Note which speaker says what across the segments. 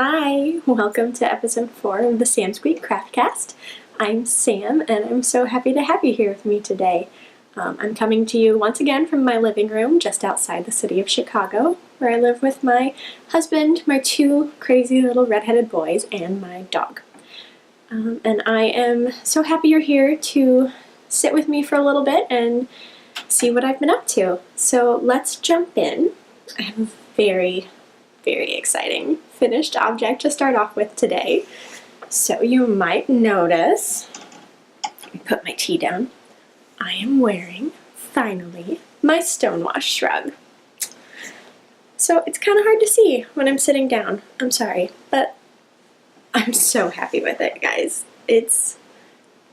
Speaker 1: Hi, welcome to episode 4 of the Samsqueak Craftcast. I'm Sam, and I'm so happy to have you here with me today. I'm coming to you once again from my living room just outside the city of Chicago, where I live with my husband, my 2 crazy little redheaded boys, and my dog. And I am so happy you're here to sit with me for a little bit and see what I've been up to. So let's jump in. I have a very exciting finished object to start off with today. So you might notice, let me put my tea down, I am wearing, finally, my Stonewash shrug. So it's kind of hard to see when I'm sitting down, I'm sorry, but I'm so happy with it, guys. It's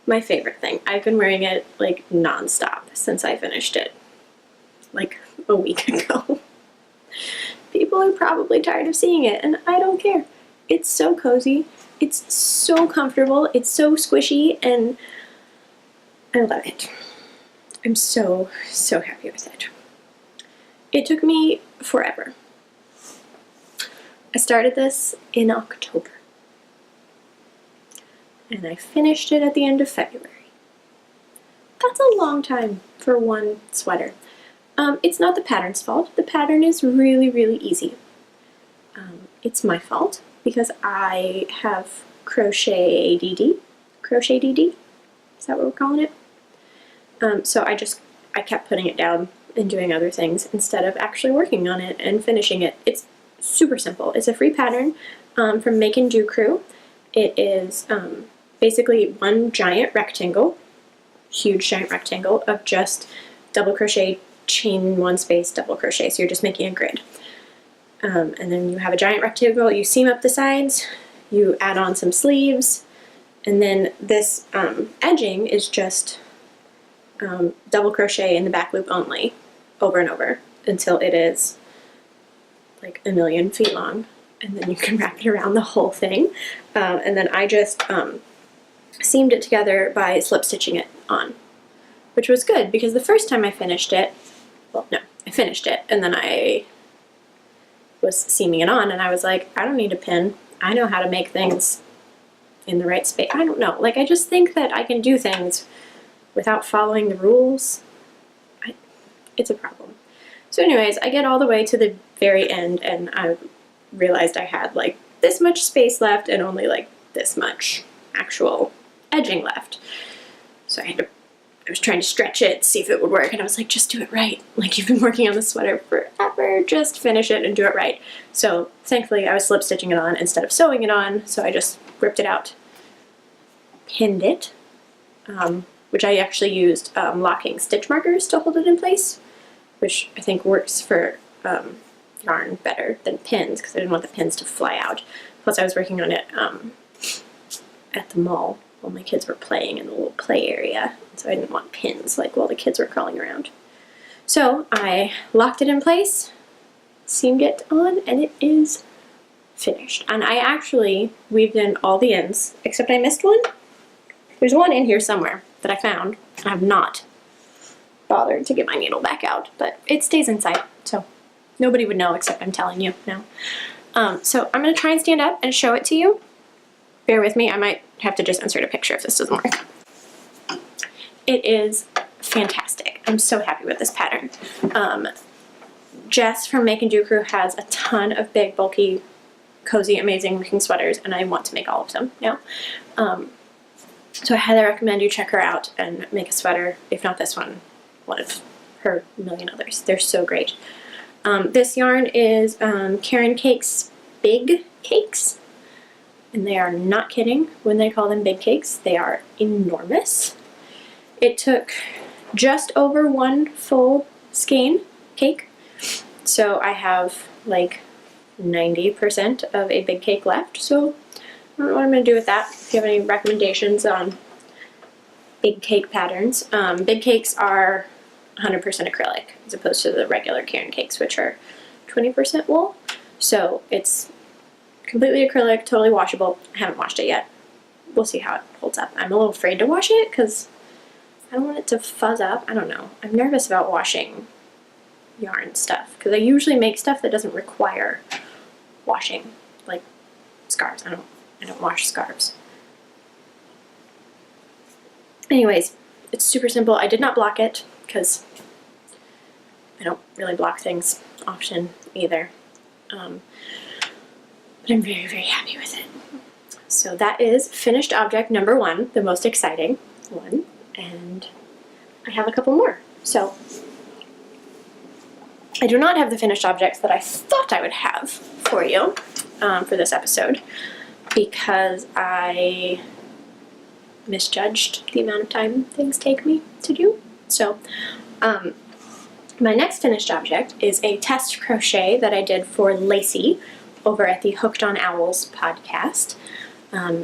Speaker 1: my favorite thing. I've been wearing it like non-stop since I finished it, like a week ago. People are probably tired of seeing it, and I don't care. It's so cozy, it's so comfortable, it's so squishy, and I love it. I'm so happy with it. It took me forever. I started this in October, and I finished it at the end of February. That's a long time for one sweater. It's not the pattern's fault. The pattern is really easy. It's my fault because I have Crochet ADD. Crochet ADD? Is that what we're calling it? So I kept putting it down and doing other things instead of actually working on it and finishing it. It's super simple. It's a free pattern from Make and Do Crew. It is basically one giant rectangle, huge giant rectangle of just double crochet, chain 1 space, double crochet, so you're just making a grid. And then you have a giant rectangle, you seam up the sides, you add on some sleeves, and then this edging is just double crochet in the back loop only, over and over, until it is like 1,000,000 feet long, and then you can wrap it around the whole thing. And then I just seamed it together by slip stitching it on, which was good because the first time I finished it, I finished it, and then I was seaming it on, and I was like, I don't need a pin. I know how to make things in the right space. I don't know. Like, I just think that I can do things without following the rules. It's a problem. So anyways, I get all the way to the very end, and I realized I had like this much space left and only like this much actual edging left. So I was trying to stretch it, see if it would work, and I was like, just do it right. Like, you've been working on this sweater forever, just finish it and do it right. So thankfully I was slip stitching it on instead of sewing it on, so I just ripped it out, pinned it, which I actually used locking stitch markers to hold it in place, which I think works for yarn better than pins, because I didn't want the pins to fly out. Plus I was working on it at the mall while my kids were playing in the little play area, so I didn't want pins like while the kids were crawling around. So I locked it in place, seamed it on, and it is finished. And I actually weaved in all the ends, except I missed one. There's one in here somewhere that I found, and I have not bothered to get my needle back out, but it stays inside, so nobody would know except I'm telling you now. So I'm going to try and stand up and show it to you. Bear with me, I might have to just insert a picture if this doesn't work. It is fantastic. I'm so happy with this pattern. Jess from Make and Do Crew has a ton of big, bulky, cozy, amazing looking sweaters, and I want to make all of them now. So I highly recommend you check her out and make a sweater, if not this one of her million others. They're so great. This yarn is Karen Cake's Big Cakes. And they are not kidding when they call them big cakes. They are enormous. It took just over 1 full skein cake. So I have like 90% of a big cake left. So I don't know what I'm going to do with that. If you have any recommendations on big cake patterns. Big cakes are 100% acrylic as opposed to the regular Karen cakes, which are 20% wool. So it's completely acrylic, totally washable. I haven't washed it yet. We'll see how it holds up. I'm a little afraid to wash it because I don't want it to fuzz up. I don't know. I'm nervous about washing yarn stuff because I usually make stuff that doesn't require washing, like scarves. I don't wash scarves. Anyways, it's super simple. I did not block it because I don't really block things often either. But I'm very, very happy with it. So that is finished object number 1, the most exciting one, and I have a couple more. So I do not have the finished objects that I thought I would have for you for this episode because I misjudged the amount of time things take me to do. So my next finished object is a test crochet that I did for Lacey over at the Hooked on Owls podcast.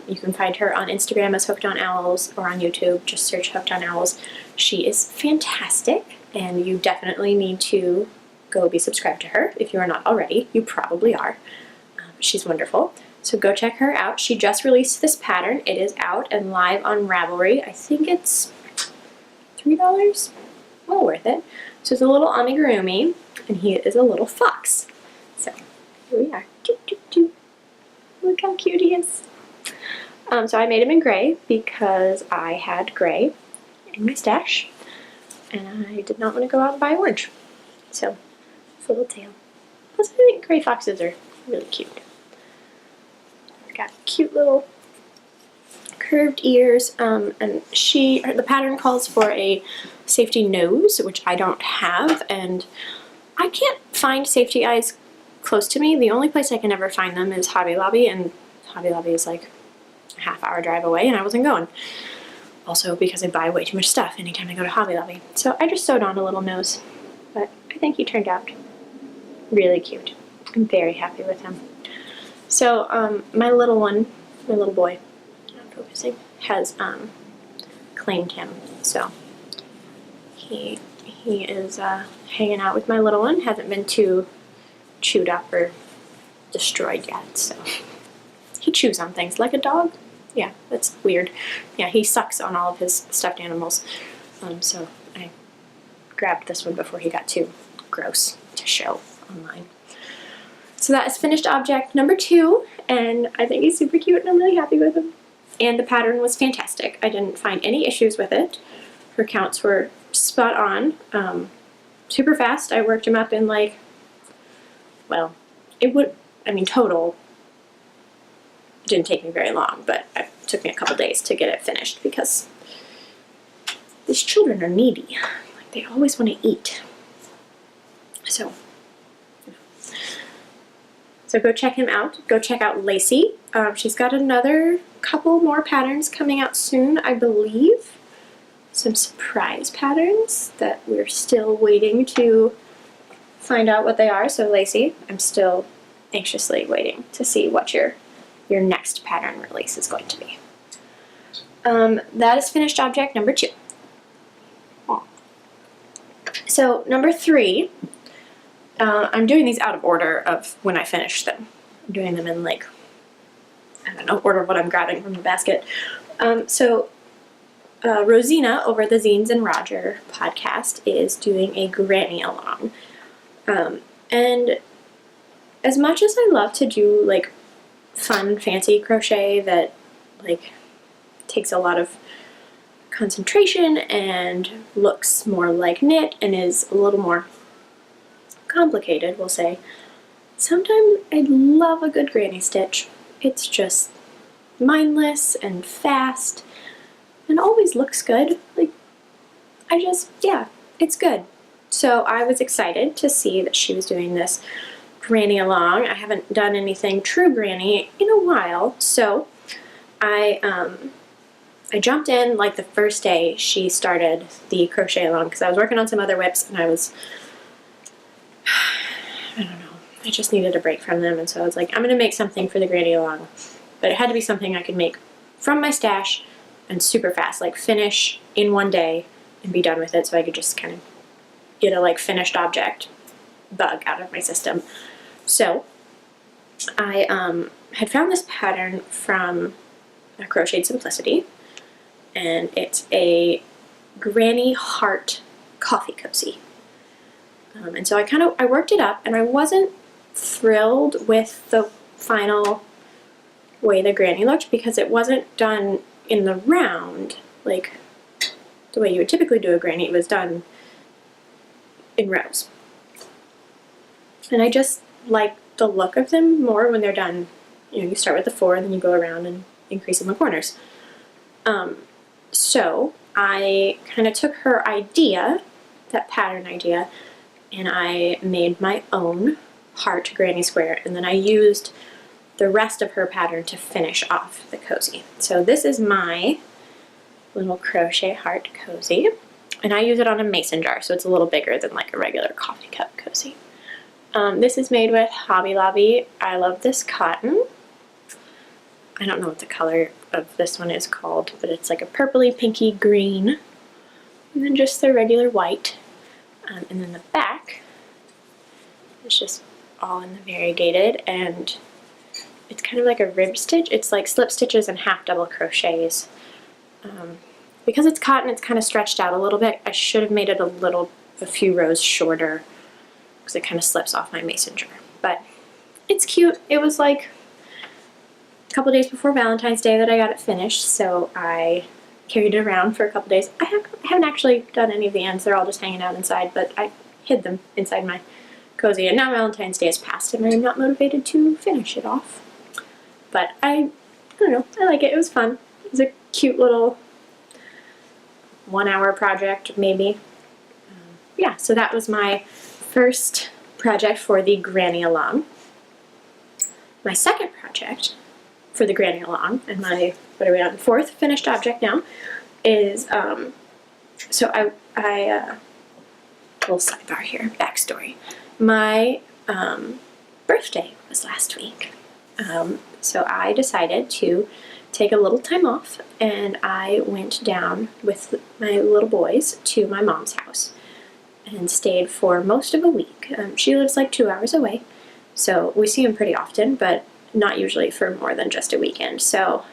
Speaker 1: You can find her on Instagram as Hooked on Owls or on YouTube, just search Hooked on Owls. She is fantastic and you definitely need to go be subscribed to her if you are not already. You probably are. She's wonderful. So go check her out. She just released this pattern. It is out and live on Ravelry. I think it's $3. Well worth it. So it's a little amigurumi, and he is a little fox. So here we are. Look how cute he is. So I made him in gray because I had gray in my stash, and I did not want to go out and buy orange. So it's a little tail. Plus I think gray foxes are really cute. Got cute little curved ears, and the pattern calls for a safety nose, which I don't have, and I can't find safety eyes close to me. The only place I can ever find them is Hobby Lobby, and Hobby Lobby is like a half-hour drive away, and I wasn't going. Also because I buy way too much stuff anytime I go to Hobby Lobby. So I just sewed on a little nose, but I think he turned out really cute. I'm very happy with him. So my little boy, not focusing, has claimed him. So he is hanging out with my little one. Hasn't been too chewed up or destroyed yet. So he chews on things like a dog. Yeah, that's weird. Yeah, he sucks on all of his stuffed animals. So I grabbed this one before he got too gross to show online. So that is finished object number 2, and I think he's super cute and I'm really happy with him. And the pattern was fantastic. I didn't find any issues with it. Her counts were spot on. Super fast. I worked him up in like, well, total it didn't take me very long, but it took me a couple days to get it finished because these children are needy. Like, they always want to eat. So go check him out. Go check out Lacey. She's got another couple more patterns coming out soon, I believe. Some surprise patterns that we're still waiting to find out what they are. So Lacey, I'm still anxiously waiting to see what your next pattern release is going to be. That is finished object number 2. So number 3, I'm doing these out of order of when I finish them. I'm doing them in like, I don't know, order of what I'm grabbing from the basket. Rosina over the Zines and Roger podcast is doing a granny along. And as much as I love to do like fun, fancy crochet that like takes a lot of concentration and looks more like knit and is a little more complicated, we'll say, sometimes I love a good granny stitch. It's just mindless and fast and always looks good. Like, yeah, it's good. So I was excited to see that she was doing this granny along. I haven't done anything true granny in a while, so I jumped in like the first day she started the crochet along because I was working on some other whips and I don't know, I just needed a break from them, and so I was like, I'm going to make something for the granny along, but it had to be something I could make from my stash and super fast, like finish in one day and be done with it, so I could just kind of get a like finished object bug out of my system. So I had found this pattern from Crocheted Simplicity, and it's a granny heart coffee cozy. And so I worked it up, and I wasn't thrilled with the final way the granny looked because it wasn't done in the round, like the way you would typically do a granny. It was done in rows. And I just like the look of them more when they're done. You know, you start with the 4 and then you go around and increase in the corners. So I kind of took her idea, that pattern idea, and I made my own heart granny square, and then I used the rest of her pattern to finish off the cozy. So this is my little crochet heart cozy, and I use it on a mason jar, so it's a little bigger than like a regular coffee cup cozy. This is made with Hobby Lobby. I love this cotton. I don't know what the color of this one is called, but it's like a purpley pinky green, and then just the regular white. And then the back is just all in the variegated, and it's kind of like a rib stitch. It's like slip stitches and half double crochets. Because it's cotton, it's kind of stretched out a little bit. I should have made it a few rows shorter because it kind of slips off my mason jar. But it's cute. It was like a couple days before Valentine's Day that I got it finished, so I carried it around for a couple days. I haven't actually done any of the ends. They're all just hanging out inside, but I hid them inside my cozy, and now Valentine's Day has passed and I'm not motivated to finish it off. But I don't know, I like it. It was fun. It was a cute little 1-hour project, maybe. Yeah, so that was my first project for the Granny Along. My second project for the Granny Along, and my, what are we on, 4th finished object now, is, so I little sidebar here, backstory. My birthday was last week. So I decided to take a little time off, and I went down with my little boys to my mom's house and stayed for most of a week. She lives like 2 hours away, so we see them pretty often, but not usually for more than just a weekend. So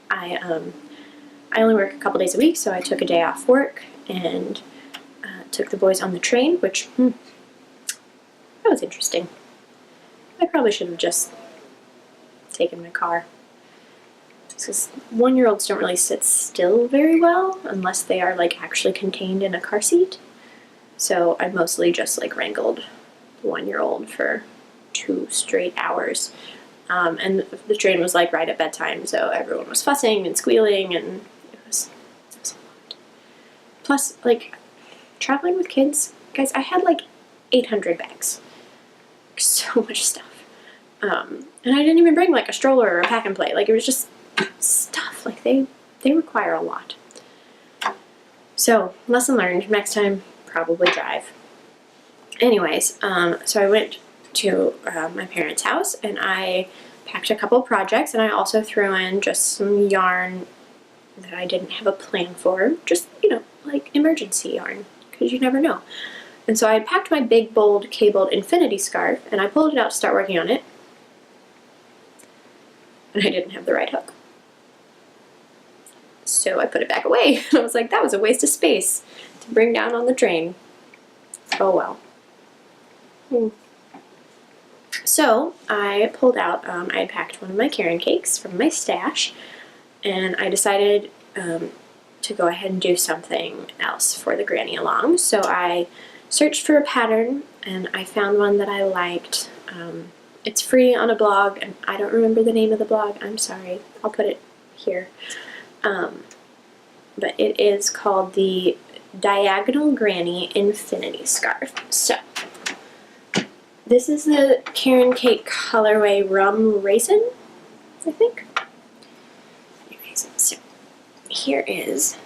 Speaker 1: I only work a couple days a week, so I took a day off work and took the boys on the train, which, that was interesting. I probably should have just taken my car. Because 1-year-olds don't really sit still very well unless they are like actually contained in a car seat. So I mostly just like wrangled the 1-year-old for 2 straight hours. And the train was like right at bedtime, so everyone was fussing and squealing, and it was a lot. Plus, like, traveling with kids, guys, I had like 800 bags. So much stuff. And I didn't even bring like a stroller or a pack and play. Like, it was just stuff. Like, they require a lot. So, lesson learned. Next time, probably drive. Anyways, so I went to my parents' house, and I packed a couple projects, and I also threw in just some yarn that I didn't have a plan for. Just, you know, like emergency yarn, because you never know. And so I packed my big, bold, cabled infinity scarf, and I pulled it out to start working on it. And I didn't have the right hook. So I put it back away. And I was like, that was a waste of space to bring down on the train. Oh well. So I pulled out, I had packed one of my Karen cakes from my stash, and I decided to go ahead and do something else for the Granny Along. So I searched for a pattern, and I found one that I liked. It's free on a blog, and I don't remember the name of the blog. I'm sorry. I'll put it here. But it is called the Diagonal Granny Infinity Scarf. So this is the Karen Cake colorway Rum Raisin, I think. Anyways, so here is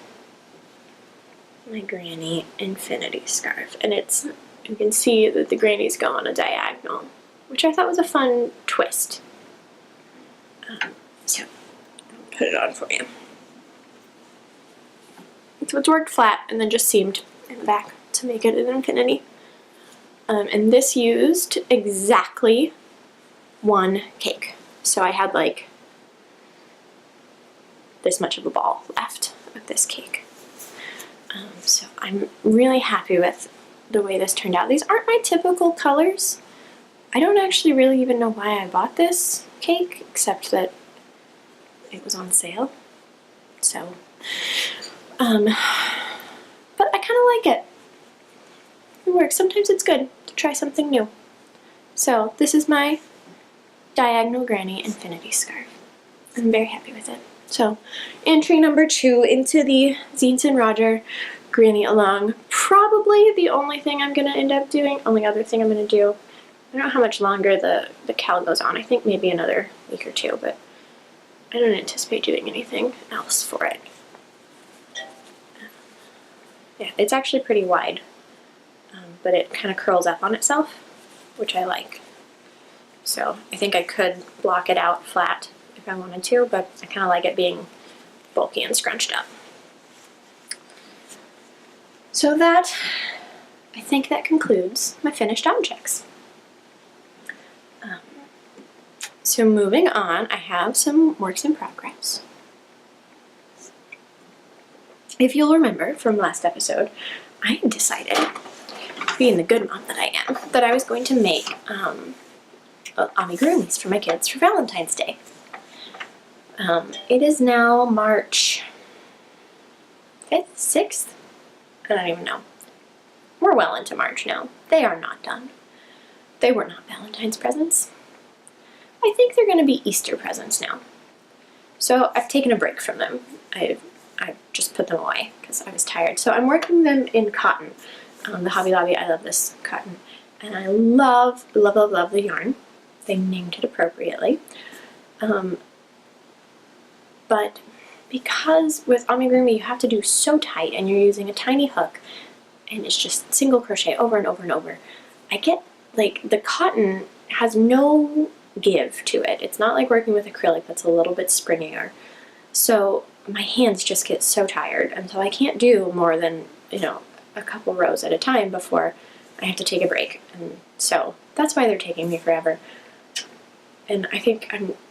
Speaker 1: my Granny Infinity Scarf, and it's, you can see that the grannies go on a diagonal, which I thought was a fun twist. So I'll put it on for you. So it's worked flat and then just seamed in the back to make it an infinity. And this used exactly 1 cake. So I had like this much of a ball left of this cake. So I'm really happy with the way this turned out. These aren't my typical colors. I don't actually really even know why I bought this cake, except that it was on sale. So, but I kind of like it. It works. Sometimes it's good to try something new. So this is my Diagonal Granny Infinity Scarf. I'm very happy with it. So, entry number 2 into the Zines and Roger Granny Along. Probably the only thing I'm going to end up doing, only other thing I'm going to do. I don't know how much longer the cal goes on. I think maybe another week or 2, but I don't anticipate doing anything else for it. Yeah, it's actually pretty wide, but it kind of curls up on itself, which I like. So I think I could block it out flat if I wanted to, but I kind of like it being bulky and scrunched up. So that, I think that concludes my finished objects. So moving on, I have some works in progress. If you'll remember from last episode, I decided, being the good mom that I am, that I was going to make amigurumis for my kids for Valentine's Day. It is now March 5th, 6th? I don't even know. We're well into March now. They are not done. They were not Valentine's presents. I think they're going to be Easter presents now. So I've taken a break from them. I just put them away because I was tired. So I'm working them in cotton. The Hobby Lobby, I love this cotton. And I love, love, love, love the yarn. They named it appropriately. But because with amigurumi you have to do so tight and you're using a tiny hook and it's just single crochet over and over and over, I get, like, the cotton has no give to it. It's not like working with acrylic that's a little bit springier. So my hands just get so tired, and so I can't do more than, you know, a couple rows at a time before I have to take a break. And so that's why they're taking me forever. And I think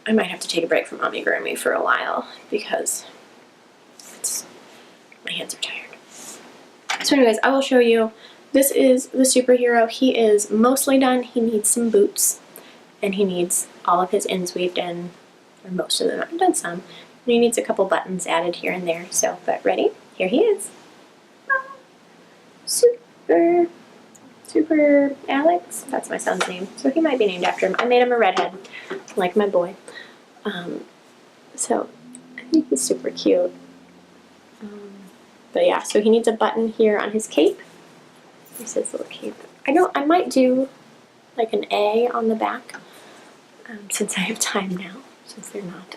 Speaker 1: I might have to take a break from amigurumi for a while because my hands are tired. So anyways, I will show you. This is the superhero. He is mostly done. He needs some boots, and he needs all of his ends weaved in, or most of them. I've done some. And he needs a couple buttons added here and there. So, but ready? Here he is. Super Alex. That's my son's name. So he might be named after him. I made him a redhead, like my boy. So I think he's super cute. But yeah, so he needs a button here on his cape. Here's his little cape. I might do like an A on the back, since I have time now, since they're not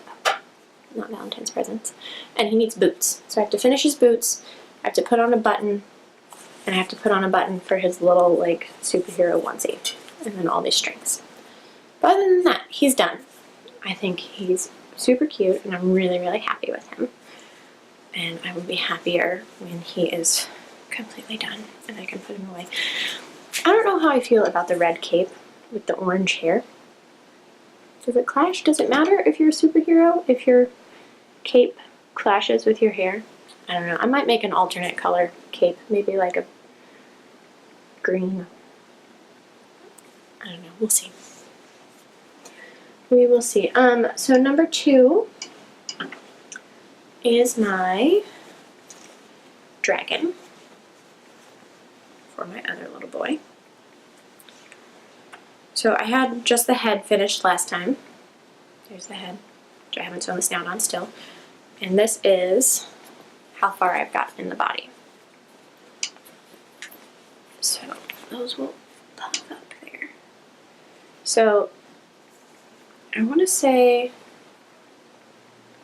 Speaker 1: Valentine's presents. And he needs boots. So I have to finish his boots, I have to put on a button, and I have to put on a button for his little, like, superhero onesie, and then all these strings. But other than that, he's done. I think he's super cute, and I'm really, really happy with him. And I will be happier when he is completely done, and I can put him away. I don't know how I feel about the red cape with the orange hair. Does it clash? Does it matter if you're a superhero? If your cape clashes with your hair? I don't know. I might make an alternate color cape. Maybe like a green. I don't know. We'll see. We will see. So number 2 is my dragon for my other little boy. So I had just the head finished last time. There's the head, which I haven't sewn the snout on still. And this is how far I've got in the body. So those will pop up there. So I want to say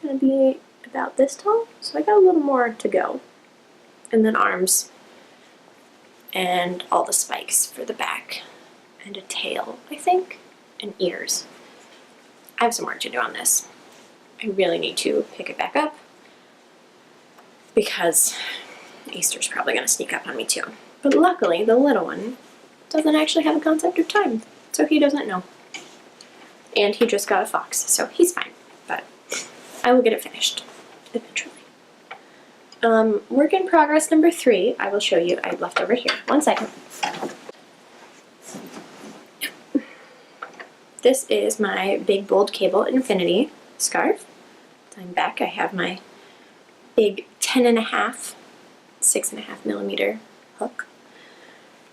Speaker 1: I'm going to be about this tall. So I got a little more to go. And then arms and all the spikes for the back. And a tail, I think, and ears. I have some work to do on this. I really need to pick it back up because Easter's probably going to sneak up on me too. But luckily, the little one doesn't actually have a concept of time, so he doesn't know. And he just got a fox, so he's fine. But I will get it finished eventually. Work in progress number 3, I will show you. I left over here. One second. This is my Big Bold Cable Infinity scarf. I'm back. I have my big 10.5, 6.5 millimeter hook,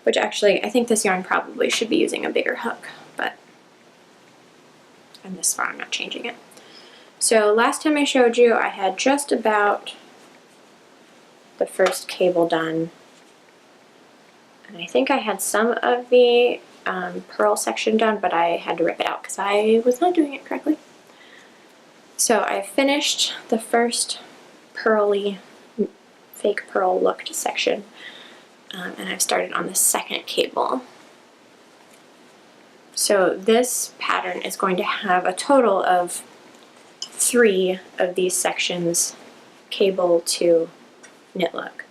Speaker 1: which actually I think this yarn probably should be using a bigger hook, but I'm this far, I'm not changing it. So last time I showed you, I had just about the first cable done, and I think I had some of the pearl section done, but I had to rip it out because I was not doing it correctly. So I finished the first pearly, fake pearl looked section, and I've started on the second cable. So this pattern is going to have a total of 3 of these sections cable to knit look,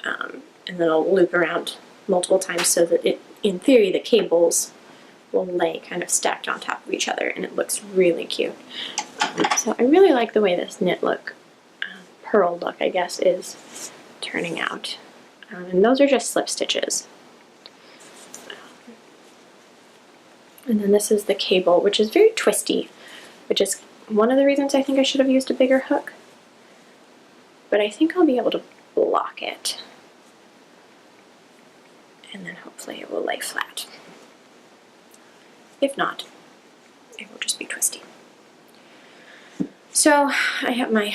Speaker 1: and then I'll loop around multiple times so that it, in theory, the cables will lay kind of stacked on top of each other, and it looks really cute. So I really like the way this knit look, pearl look, I guess, is turning out. And those are just slip stitches. And then this is the cable, which is very twisty, which is one of the reasons I think I should have used a bigger hook. But I think I'll be able to block it. And then hopefully it will lay flat. If not, it will just be twisty. So I have my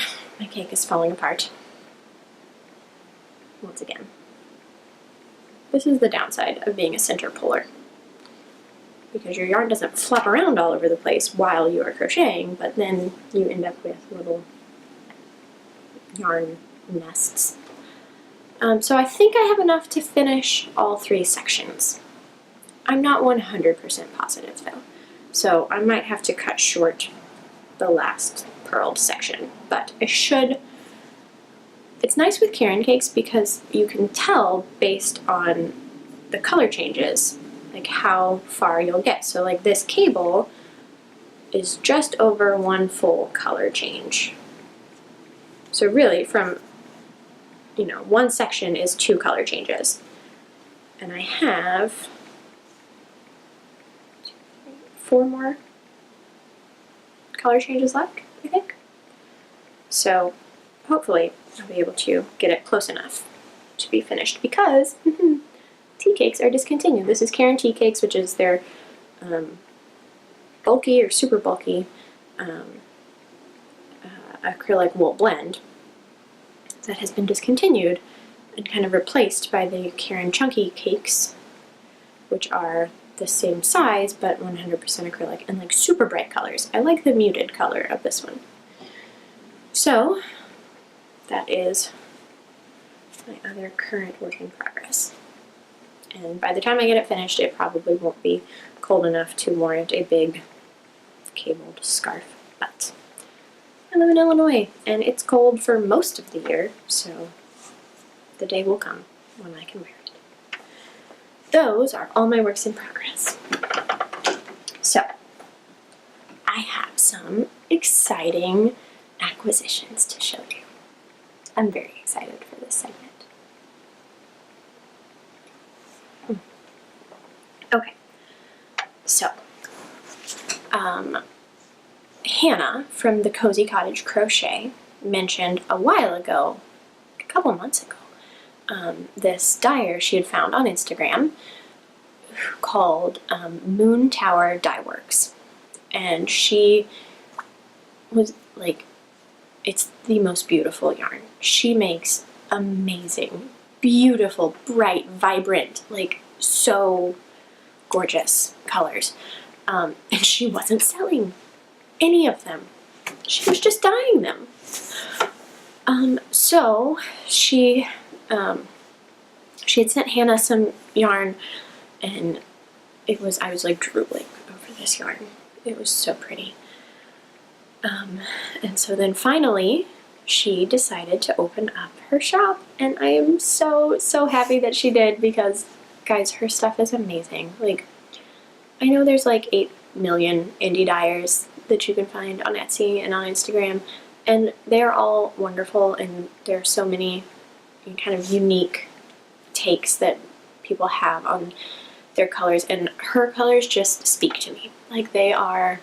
Speaker 1: cake is falling apart. Once again. This is the downside of being a center puller, because your yarn doesn't flop around all over the place while you are crocheting, but then you end up with little yarn nests. So I think I have enough to finish all 3 sections. I'm not 100% positive though, so I might have to cut short the last purled section, but I should. It's nice with Caron cakes because you can tell based on the color changes, like how far you'll get. So like this cable is just over 1 full color change. So really from, you know, 1 section is 2 color changes. And I have 4 more color changes left, I think. So hopefully I'll be able to get it close enough to be finished, because tea cakes are discontinued. This is Caron Tea Cakes, which is their bulky or super bulky acrylic wool blend that has been discontinued and kind of replaced by the Caron Chunky Cakes, which are the same size but 100% acrylic and like super bright colors. I like the muted color of this one. So that is my other current work in progress. And by the time I get it finished, it probably won't be cold enough to warrant a big cabled scarf. But I live in Illinois, and it's cold for most of the year, so the day will come when I can wear it. Those are all my works in progress. So, I have some exciting acquisitions to show you. I'm very excited for this segment. Okay, so Hannah from the Cozy Cottage Crochet mentioned a while ago, a couple months ago, this dyer she had found on Instagram called Moon Tower Dye Works, and she was like, it's the most beautiful yarn. She makes amazing, beautiful, bright, vibrant, like so gorgeous colors, and she wasn't selling any of them. She was just dyeing them. So she had sent Hannah some yarn, and I was like drooling over this yarn. It was so pretty. And so then finally she decided to open up her shop, and I am so, so happy that she did, because guys, her stuff is amazing. Like, I know there's like 8 million indie dyers that you can find on Etsy and on Instagram, and they're all wonderful, and there are so many kind of unique takes that people have on their colors, and her colors just speak to me. Like, they are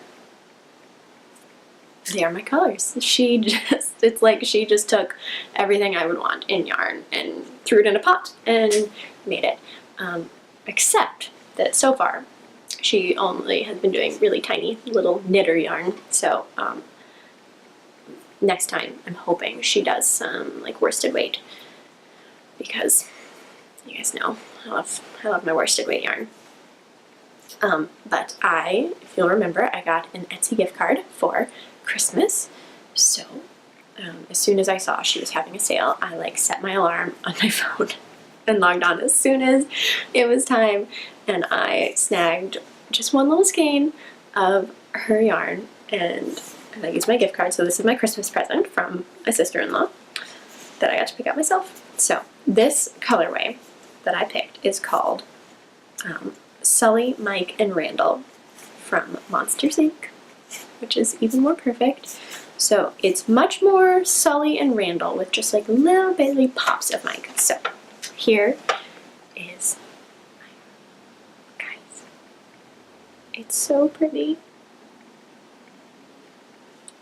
Speaker 1: they are my colors. It's like she just took everything I would want in yarn and threw it in a pot and made it. Except that so far, she only has been doing really tiny little knitter yarn. So next time, I'm hoping she does some like worsted weight, because you guys know I love my worsted weight yarn. But if you'll remember, I got an Etsy gift card for Christmas. So as soon as I saw she was having a sale, I like set my alarm on my phone and logged on as soon as it was time, and I snagged just one little skein of her yarn, and I used my gift card. So this is my Christmas present from my sister-in-law that I got to pick out myself. So this colorway that I picked is called Sully, Mike, and Randall from Monsters Inc., which is even more perfect. So it's much more Sully and Randall with just like little bitty pops of Mike. So here is my guys. It's so pretty.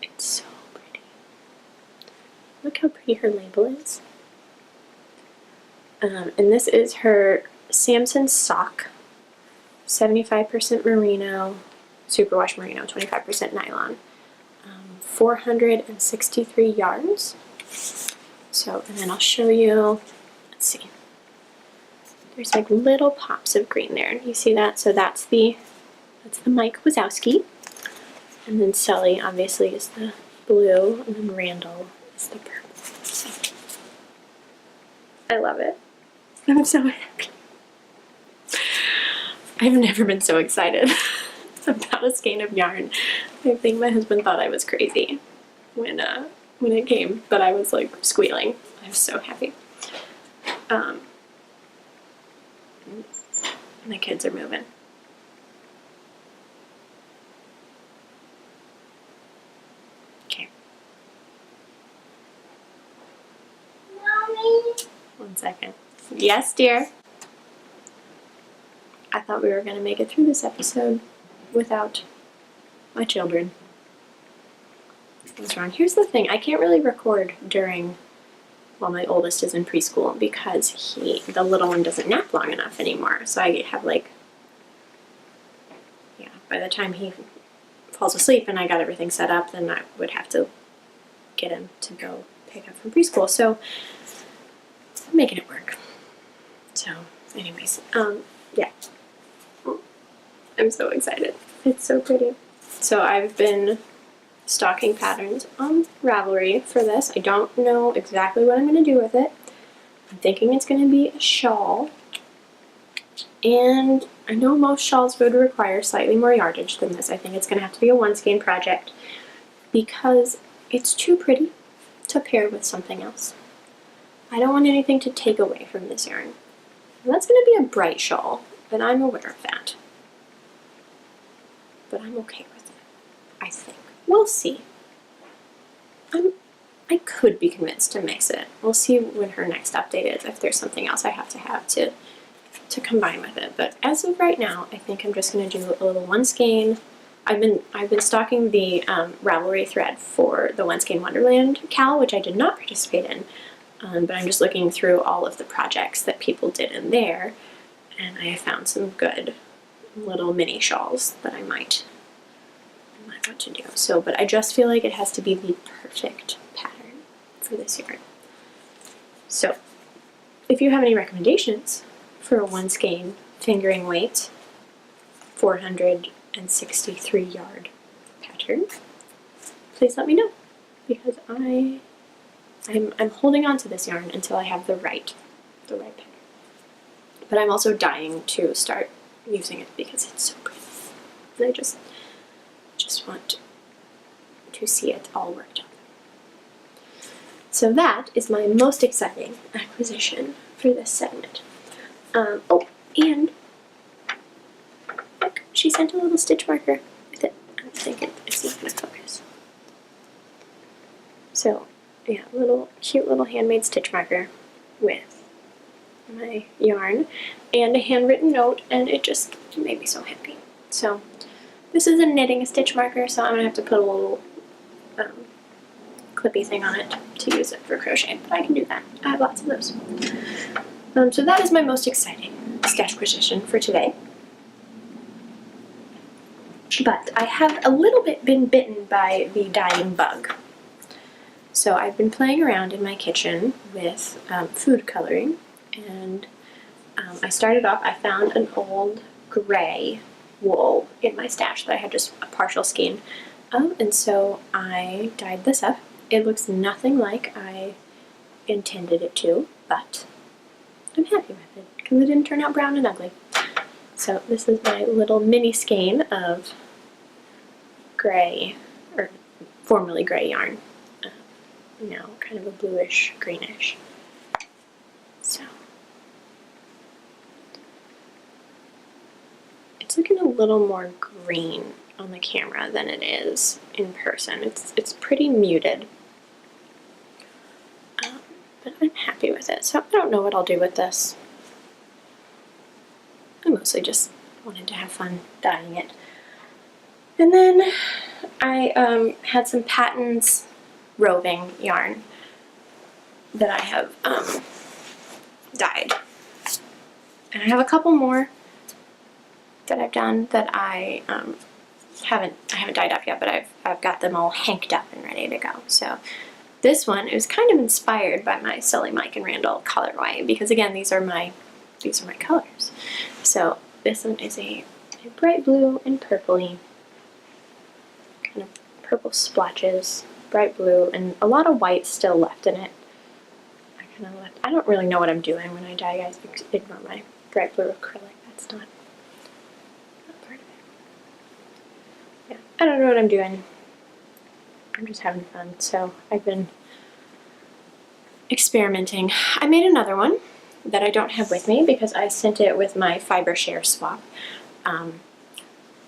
Speaker 1: It's so pretty. Look how pretty her label is. And this is her Samson Sock, 75% merino, superwash merino, 25% nylon, 463 yards. So, and then I'll show you, let's see, there's like little pops of green there. You see that? So that's the Mike Wazowski. And then Sully obviously is the blue, and then Randall is the purple. So, I love it. I'm so happy. I've never been so excited about a skein of yarn. I think my husband thought I was crazy when it came, but I was like squealing. I was so happy. My kids are moving. Okay. Mommy. 1 second. Yes, dear. I thought we were going to make it through this episode without my children. What's wrong? Here's the thing. I can't really record while my oldest is in preschool, because the little one doesn't nap long enough anymore. So I have like, yeah, by the time he falls asleep and I got everything set up, then I would have to get him to go pick up from preschool. So I'm making it work. So anyways, yeah. I'm so excited. It's so pretty. So I've been stocking patterns on Ravelry for this. I don't know exactly what I'm going to do with it. I'm thinking it's going to be a shawl. And I know most shawls would require slightly more yardage than this. I think it's going to have to be a 1 skein project because it's too pretty to pair with something else. I don't want anything to take away from this yarn. And that's going to be a bright shawl, and I'm aware of that. But I'm okay with it, I think. We'll see. I could be convinced to mix it. We'll see when her next update is, if there's something else I have to combine with it. But as of right now, I think I'm just going to do a little 1 skein. I've been stocking the Ravelry thread for the 1 Skein Wonderland Cal, which I did not participate in. But I'm just looking through all of the projects that people did in there, and I have found some good little mini shawls that I might want to do. So, but I just feel like it has to be the perfect pattern for this yarn. So, if you have any recommendations for a 1 skein fingering weight 463 yard pattern, please let me know, because I'm holding on to this yarn until I have the right pattern. But I'm also dying to start using it because it's so pretty. And I just want to see it all worked out. So that is my most exciting acquisition for this segment. Oh, and look, she sent a little stitch marker with it. I'm thinking it's not going to focus. So, yeah, cute little handmade stitch marker with my yarn and a handwritten note, and it just made me so happy. So this is a knitting stitch marker, so I'm going to have to put a little clippy thing on it to use it for crochet, but I can do that. I have lots of those. So that is my most exciting stash position for today. But I have a little bit been bitten by the dyeing bug. So I've been playing around in my kitchen with food coloring, and I started off, I found an old gray wool in my stash that I had just a partial skein of, and so I dyed this up. It looks nothing like I intended it to, but I'm happy with it because it didn't turn out brown and ugly. So this is my little mini skein of gray, or formerly gray yarn. Now kind of a bluish, greenish. So it's looking a little more green on the camera than it is in person. It's pretty muted. But I'm happy with it. So I don't know what I'll do with this. I mostly just wanted to have fun dyeing it. And then I had some Patton's roving yarn that I have dyed. And I have a couple more that I've done that I haven't dyed up yet, but I've got them all hanked up and ready to go. So this one is kind of inspired by my Sully, Mike, and Randall colorway, because again, these are my colors. So this one is a bright blue and purpley, kind of purple splotches, bright blue, and a lot of white still left in it. I don't really know what I'm doing when I dye, guys. Ignore my bright blue acrylic. That's not part of it. Yeah, I don't know what I'm doing. I'm just having fun. So I've been experimenting. I made another one that I don't have with me because I sent it with my fiber share swap.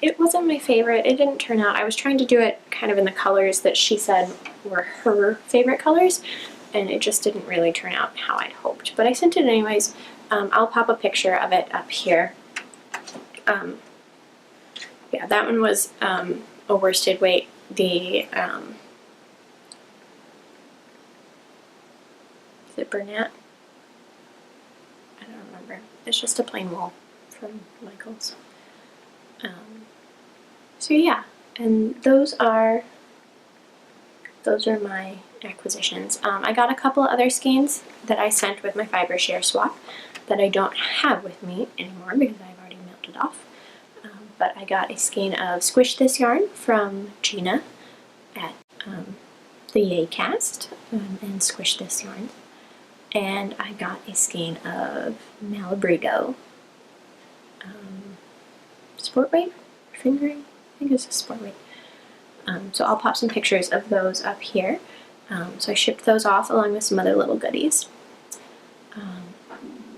Speaker 1: It wasn't my favorite. It didn't turn out. I was trying to do it kind of in the colors that she said were her favorite colors, and it just didn't really turn out how I'd hoped. But I sent it anyways. I'll pop a picture of it up here. Yeah, that one was a worsted weight. The is it Bernat? I don't remember. It's just a plain wool from Michael's. So yeah, and those are my acquisitions. I got a couple of other skeins that I sent with my fiber share swap that I don't have with me anymore because I've already melted off. But I got a skein of Squish This yarn from Gina at the Yay Cast and Squish This yarn. And I got a skein of Malabrigo sport weight, fingering. I think it's a sport weight. So I'll pop some pictures of those up here. So I shipped those off along with some other little goodies.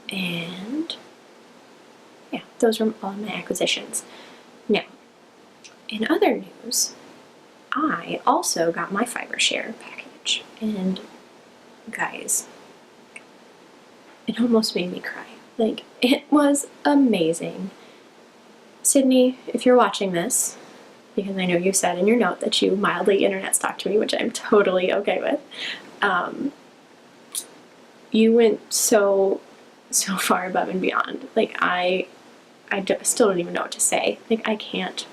Speaker 1: And yeah, those were all my acquisitions. Now, in other news, I also got my fiber share package. And guys, it almost made me cry. Like, it was amazing. Sydney, if you're watching this, because I know you said in your note that you mildly internet stalked me, which I'm totally okay with, you went so far above and beyond. Like, I still don't even know what to say. Like, I can't.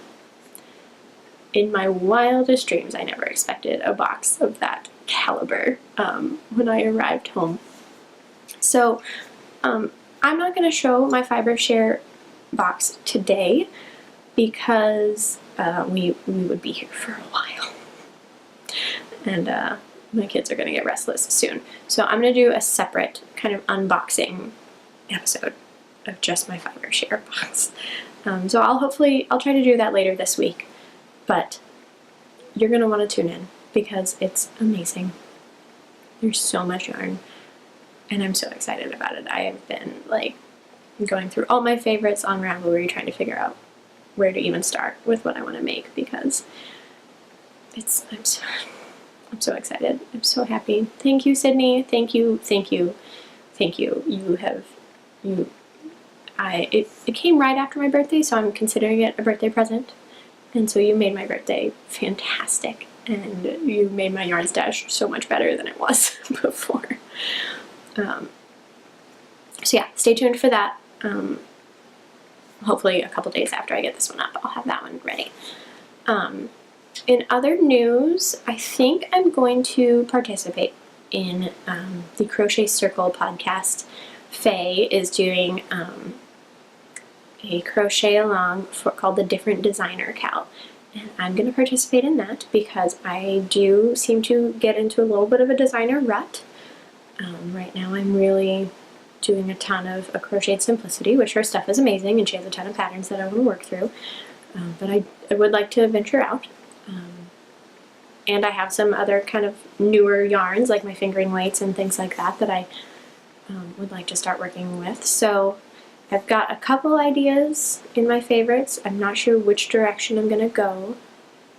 Speaker 1: In my wildest dreams, I never expected a box of that caliber when I arrived home. So, I'm not going to show my fiber share box today because we would be here for a while. And my kids are going to get restless soon. So I'm going to do a separate kind of unboxing episode of just my fiber share box. So I'll try to do that later this week. But you're going to want to tune in because it's amazing. There's so much yarn. And I'm so excited about it. I have been like going through all my favorites on Ravelry trying to figure out where to even start with what I want to make because I'm so excited. I'm so happy. Thank you, Sydney. Thank you. It came right after my birthday, so I'm considering it a birthday present. And so you made my birthday fantastic. and you made my yarn stash so much better than it was before. So yeah, stay tuned for that. Hopefully a couple days after I get this one up, I'll have that one ready. In other news, I think I'm going to participate in the Crochet Circle podcast. Faye is doing a crochet along called the Different Designer Cal. And I'm going to participate in that because I do seem to get into a little bit of a designer rut. Right now I'm really doing a ton of a Crocheted Simplicity, which her stuff is amazing and she has a ton of patterns that I want to work through. But I would like to venture out. And I have some other kind of newer yarns, like my fingering weights and things like that, that I would like to start working with. So I've got a couple ideas in my favorites. I'm not sure which direction I'm going to go.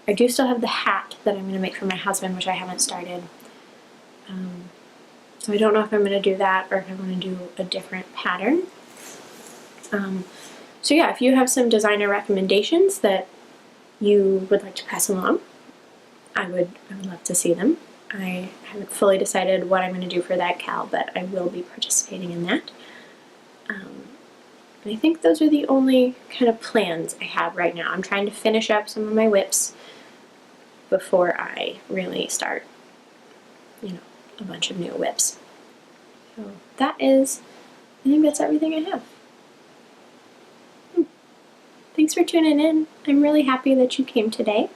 Speaker 1: I do still have the hat that I'm going to make for my husband, which I haven't started. So I don't know if I'm going to do that or if I'm going to do a different pattern. So yeah, if you have some designer recommendations that you would like to pass along, I would love to see them. I haven't fully decided what I'm going to do for that cal, but I will be participating in that. And I think those are the only kind of plans I have right now. I'm trying to finish up some of my whips before I really start, you know, a bunch of new whips. So that is, I think that's everything I have. Thanks for tuning in. I'm really happy that you came today.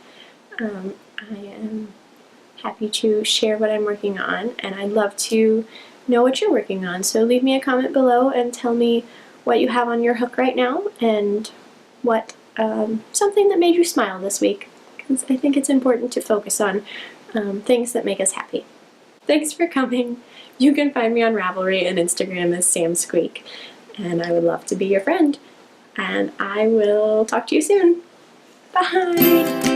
Speaker 1: I am happy to share what I'm working on, and I'd love to know what you're working on. So leave me a comment below and tell me what you have on your hook right now and what something that made you smile this week, because I think it's important to focus on things that make us happy. Thanks for coming. You can find me on Ravelry and Instagram as Samsqueak, and I would love to be your friend. And I will talk to you soon. Bye!